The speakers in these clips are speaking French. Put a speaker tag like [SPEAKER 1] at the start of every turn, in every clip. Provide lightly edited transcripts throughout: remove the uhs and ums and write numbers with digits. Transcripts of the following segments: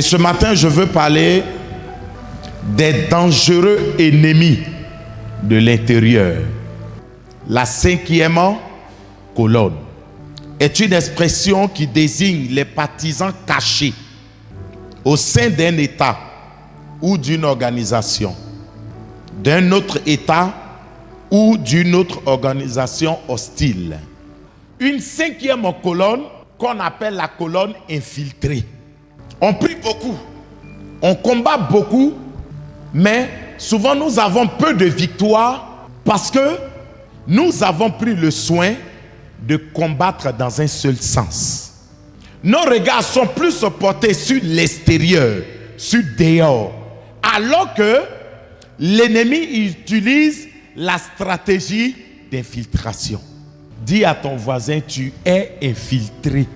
[SPEAKER 1] Ce matin, je veux parler des dangereux ennemis de l'intérieur. La 5e colonne est une expression qui désigne les partisans cachés au sein d'un État ou d'une organisation, d'un autre État ou d'une autre organisation hostile. Une 5e colonne qu'on appelle la colonne infiltrée. On prie beaucoup, on combat beaucoup, mais souvent nous avons peu de victoires parce que nous avons pris le soin de combattre dans un seul sens. Nos regards sont plus portés sur l'extérieur, sur dehors, alors que l'ennemi utilise la stratégie d'infiltration. Dis à ton voisin, tu es infiltré.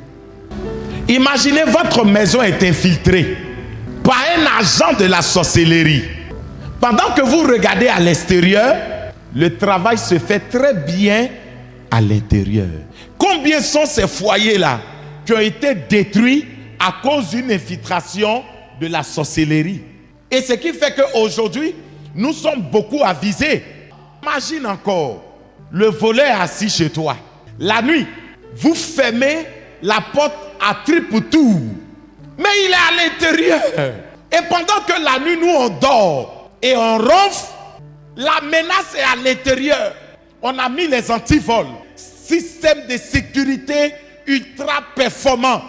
[SPEAKER 1] Imaginez votre maison est infiltrée par un agent de la sorcellerie. Pendant que vous regardez à l'extérieur, le travail se fait très bien à l'intérieur. Combien sont ces foyers-là qui ont été détruits à cause d'une infiltration de la sorcellerie? Et ce qui fait qu'aujourd'hui, nous sommes beaucoup avisés. Imagine encore, le voleur assis chez toi. La nuit, vous fermez la porte à triple tour. Mais il est à l'intérieur. Et pendant que la nuit, nous, on dort et on ronfle, la menace est à l'intérieur. On a mis les antivols, système de sécurité ultra performant.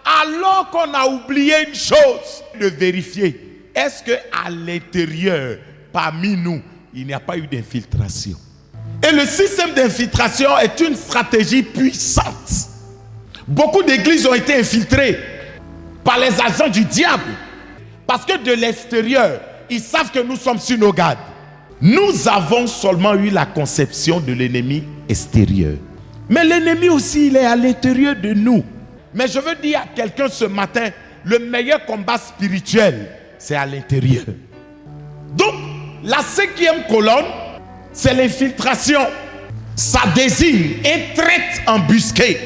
[SPEAKER 1] Alors qu'on a oublié une chose, de vérifier. Est-ce qu'à l'intérieur, parmi nous, il n'y a pas eu d'infiltration? Et le système d'infiltration est une stratégie puissante. Beaucoup d'églises ont été infiltrées par les agents du diable. Parce que de l'extérieur, ils savent que nous sommes sur nos gardes. Nous avons seulement eu la conception de l'ennemi extérieur. Mais l'ennemi aussi, il est à l'intérieur de nous. Mais je veux dire à quelqu'un ce matin, le meilleur combat spirituel, c'est à l'intérieur. Donc, la 5e colonne, c'est l'infiltration. Ça désigne un traître embusqué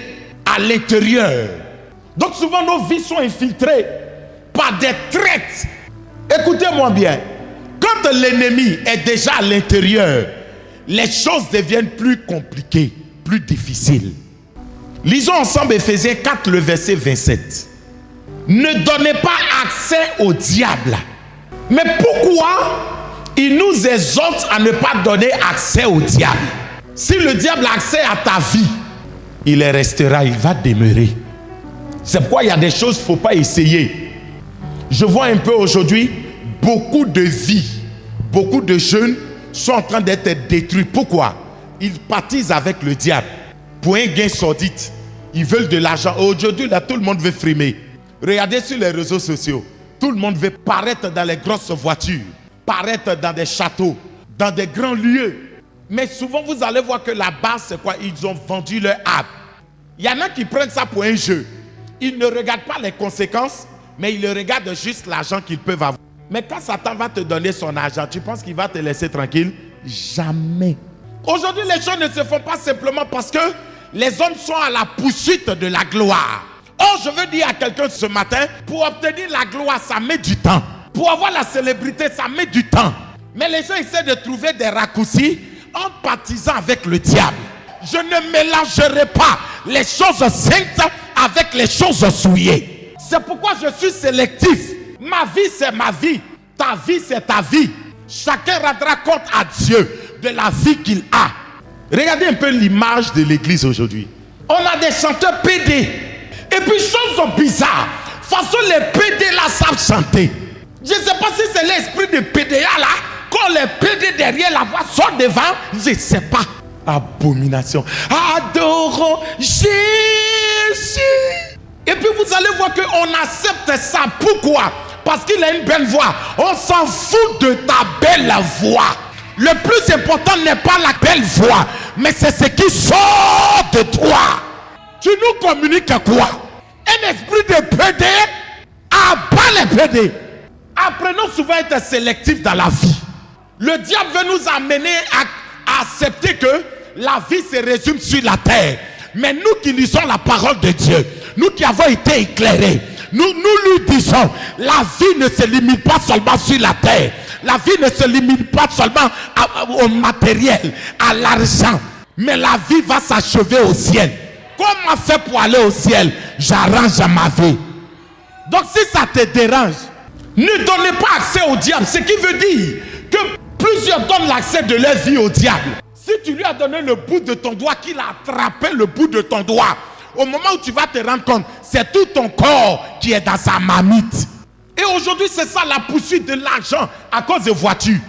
[SPEAKER 1] à l'intérieur. Donc souvent nos vies sont infiltrées par des traîtres. Écoutez-moi bien. Quand l'ennemi est déjà à l'intérieur, les choses deviennent plus compliquées, plus difficiles. Lisons ensemble Ephésiens 4, le verset 27. Ne donnez pas accès au diable. Mais pourquoi il nous exhorte à ne pas donner accès au diable? Si le diable a accès à ta vie, il restera, il va demeurer. C'est pourquoi il y a des choses qu'il ne faut pas essayer. Je vois un peu aujourd'hui, beaucoup de vies, beaucoup de jeunes sont en train d'être détruits. Pourquoi? Ils partisent avec le diable pour un gain sordide. Ils veulent de l'argent. Aujourd'hui, là, tout le monde veut frimer. Regardez sur les réseaux sociaux. Tout le monde veut paraître dans les grosses voitures, paraître dans des châteaux, dans des grands lieux. Mais souvent, vous allez voir que la base, c'est quoi? Ils ont vendu leur âme. Il y en a qui prennent ça pour un jeu. Ils ne regardent pas les conséquences, mais ils regardent juste l'argent qu'ils peuvent avoir. Mais quand Satan va te donner son argent, tu penses qu'il va te laisser tranquille? Jamais. Aujourd'hui, les choses ne se font pas simplement parce que les hommes sont à la poursuite de la gloire. Or, je veux dire à quelqu'un ce matin, pour obtenir la gloire, ça met du temps. Pour avoir la célébrité, ça met du temps. Mais les gens essaient de trouver des raccourcis en partisant avec le diable. Je ne mélangerai pas les choses saintes avec les choses souillées. C'est pourquoi je suis sélectif. Ma vie, c'est ma vie. Ta vie, c'est ta vie. Chacun rendra compte à Dieu de la vie qu'il a. Regardez un peu l'image de l'église aujourd'hui. On a des chanteurs PD. Et puis, chose bizarre, façon les PD là savent chanter. Je ne sais pas si c'est l'esprit de PDA là. Quand les PD derrière la voix sortent devant, je ne sais pas. Abomination. Adorons Jésus. Et puis vous allez voir qu'on accepte ça. Pourquoi? Parce qu'il a une belle voix. On s'en fout de ta belle voix. Le plus important n'est pas la belle voix, mais c'est ce qui sort de toi. Tu nous communiques quoi? Un esprit de PD abat les PD. Apprenons souvent à être sélectifs dans la vie. Le diable veut nous amener à accepter que la vie se résume sur la terre. Mais nous qui lisons la parole de Dieu, nous qui avons été éclairés, Nous lui disons, la vie ne se limite pas seulement sur la terre. La vie ne se limite pas seulement au matériel, à l'argent. Mais la vie va s'achever au ciel. Comment faire pour aller au ciel? J'arrange ma vie. Donc si ça te dérange, ne donnez pas accès au diable. Ce qui veut dire que plusieurs donnent l'accès de leur vie au diable. Si tu lui as donné le bout de ton doigt, qu'il a attrapé le bout de ton doigt, au moment où tu vas te rendre compte, c'est tout ton corps qui est dans sa marmite. Et aujourd'hui, c'est ça la poursuite de l'argent à cause de voitures.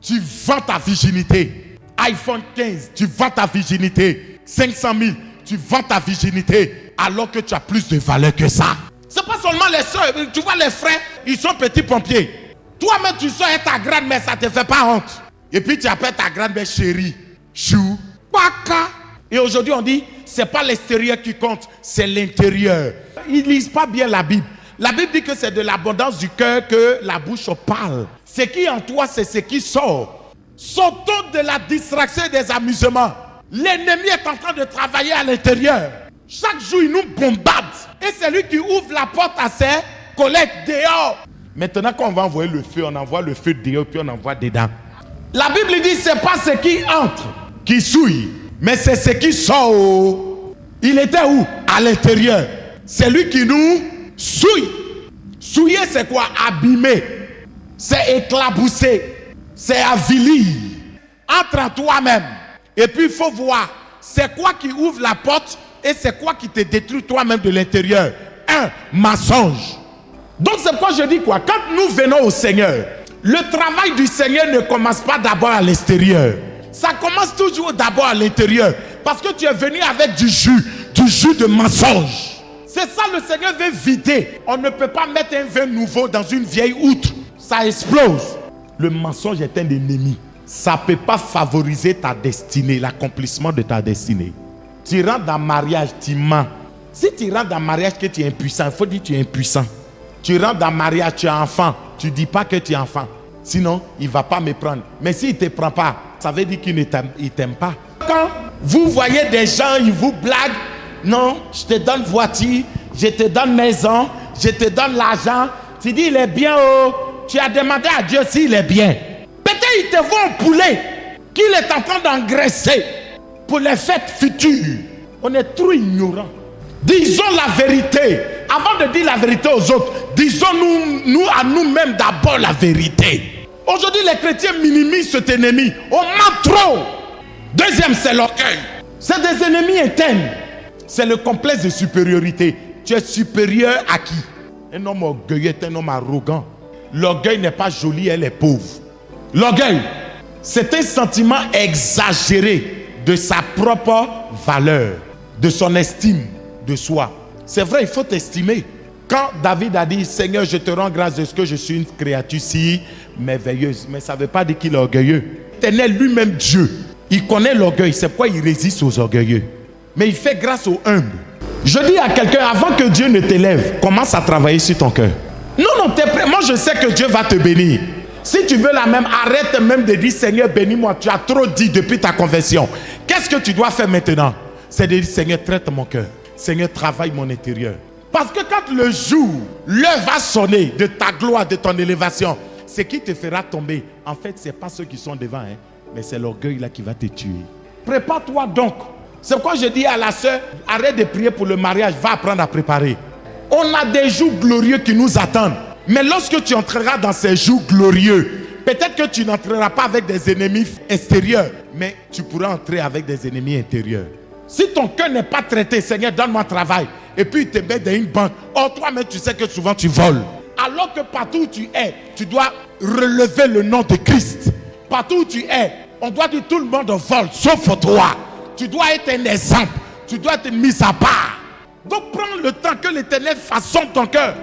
[SPEAKER 1] Tu vends ta virginité. iPhone 15, tu vends ta virginité. 500 000, tu vends ta virginité alors que tu as plus de valeur que ça. C'est pas seulement les soeurs, tu vois les frères, ils sont petits pompiers. Toi-même, tu sors et ta grand-mère, ça te fait pas honte. Et puis tu appelles ta grand-mère chérie, chou, paka. Et aujourd'hui, on dit, c'est pas l'extérieur qui compte, c'est l'intérieur. Ils lisent pas bien la Bible. La Bible dit que c'est de l'abondance du cœur que la bouche parle. Ce qui est en toi, c'est ce qui sort. Sortons de la distraction et des amusements. L'ennemi est en train de travailler à l'intérieur. Chaque jour, il nous bombarde. Et c'est lui qui ouvre la porte à ses collègues dehors. Maintenant, quand on va envoyer le feu, on envoie le feu dehors, puis on envoie dedans. La Bible dit, c'est pas ce qui entre qui souille, mais c'est ce qui sort. Il était où? À l'intérieur. C'est lui qui nous souille. Souiller, c'est quoi? Abîmer. C'est éclabousser. C'est avilir. Entre en toi-même. Et puis, il faut voir, c'est quoi qui ouvre la porte et c'est quoi qui te détruit toi-même de l'intérieur. Un mensonge. Donc, c'est pourquoi je dis quoi? Quand nous venons au Seigneur, le travail du Seigneur ne commence pas d'abord à l'extérieur. Ça commence toujours d'abord à l'intérieur. Parce que tu es venu avec du jus de mensonge. C'est ça le Seigneur veut vider. On ne peut pas mettre un vin nouveau dans une vieille outre. Ça explose. Le mensonge est un ennemi. Ça ne peut pas favoriser ta destinée, l'accomplissement de ta destinée. Tu rentres dans le mariage, tu mens. Si tu rentres dans le mariage que tu es impuissant, il faut dire que tu es impuissant. Tu rentres dans le mariage, tu es enfant. Tu ne dis pas que tu es enfant. Sinon, il ne va pas me prendre. Mais s'il ne te prend pas, ça veut dire qu'il ne t'aime pas. Quand vous voyez des gens, ils vous blaguent. Non, je te donne voiture, je te donne maison, je te donne l'argent. Tu dis, il est bien, oh. Tu as demandé à Dieu s'il est bien. Peut-être il te voit un poulet qu'il est en train d'engraisser pour les fêtes futures. On est trop ignorants. Disons la vérité. Avant de dire la vérité aux autres, disons-nous à nous-mêmes d'abord la vérité. Aujourd'hui, les chrétiens minimisent cet ennemi. On ment trop. Deuxième, c'est l'orgueil. C'est des ennemis internes. C'est le complexe de supériorité. Tu es supérieur à qui? Un homme orgueilleux est un homme arrogant. L'orgueil n'est pas joli, elle est pauvre. L'orgueil, c'est un sentiment exagéré de sa propre valeur, de son estime de soi. C'est vrai, il faut t'estimer. Quand David a dit, Seigneur, je te rends grâce de ce que je suis une créature si merveilleuse. Mais ça ne veut pas dire qu'il est orgueilleux. L'Éternel lui-même Dieu, il connaît l'orgueil. C'est pourquoi il résiste aux orgueilleux. Mais il fait grâce aux humbles. Je dis à quelqu'un, avant que Dieu ne t'élève, commence à travailler sur ton cœur. Non, t'es prêt. Moi, je sais que Dieu va te bénir. Si tu veux la même, arrête même de dire, Seigneur, bénis-moi. Tu as trop dit depuis ta conversion. Qu'est-ce que tu dois faire maintenant? C'est de dire, Seigneur, traite mon cœur. Seigneur, travaille mon intérieur. Parce que quand le jour, l'heure va sonner de ta gloire, de ton élévation, ce qui te fera tomber, en fait, ce n'est pas ceux qui sont devant, mais c'est l'orgueil là qui va te tuer. Prépare-toi donc. C'est pourquoi je dis à la sœur, arrête de prier pour le mariage, va apprendre à préparer. On a des jours glorieux qui nous attendent. Mais lorsque tu entreras dans ces jours glorieux, peut-être que tu n'entreras pas avec des ennemis extérieurs, mais tu pourras entrer avec des ennemis intérieurs. Si ton cœur n'est pas traité, Seigneur, donne-moi travail. Et puis il te met dans une banque. Or, toi-même, tu sais que souvent tu voles. Alors que partout où tu es, tu dois relever le nom de Christ. Partout où tu es, on doit dire tout le monde vole, sauf toi. Tu dois être un exemple. Tu dois être mis à part. Donc prends le temps que l'Éternel façonne ton cœur.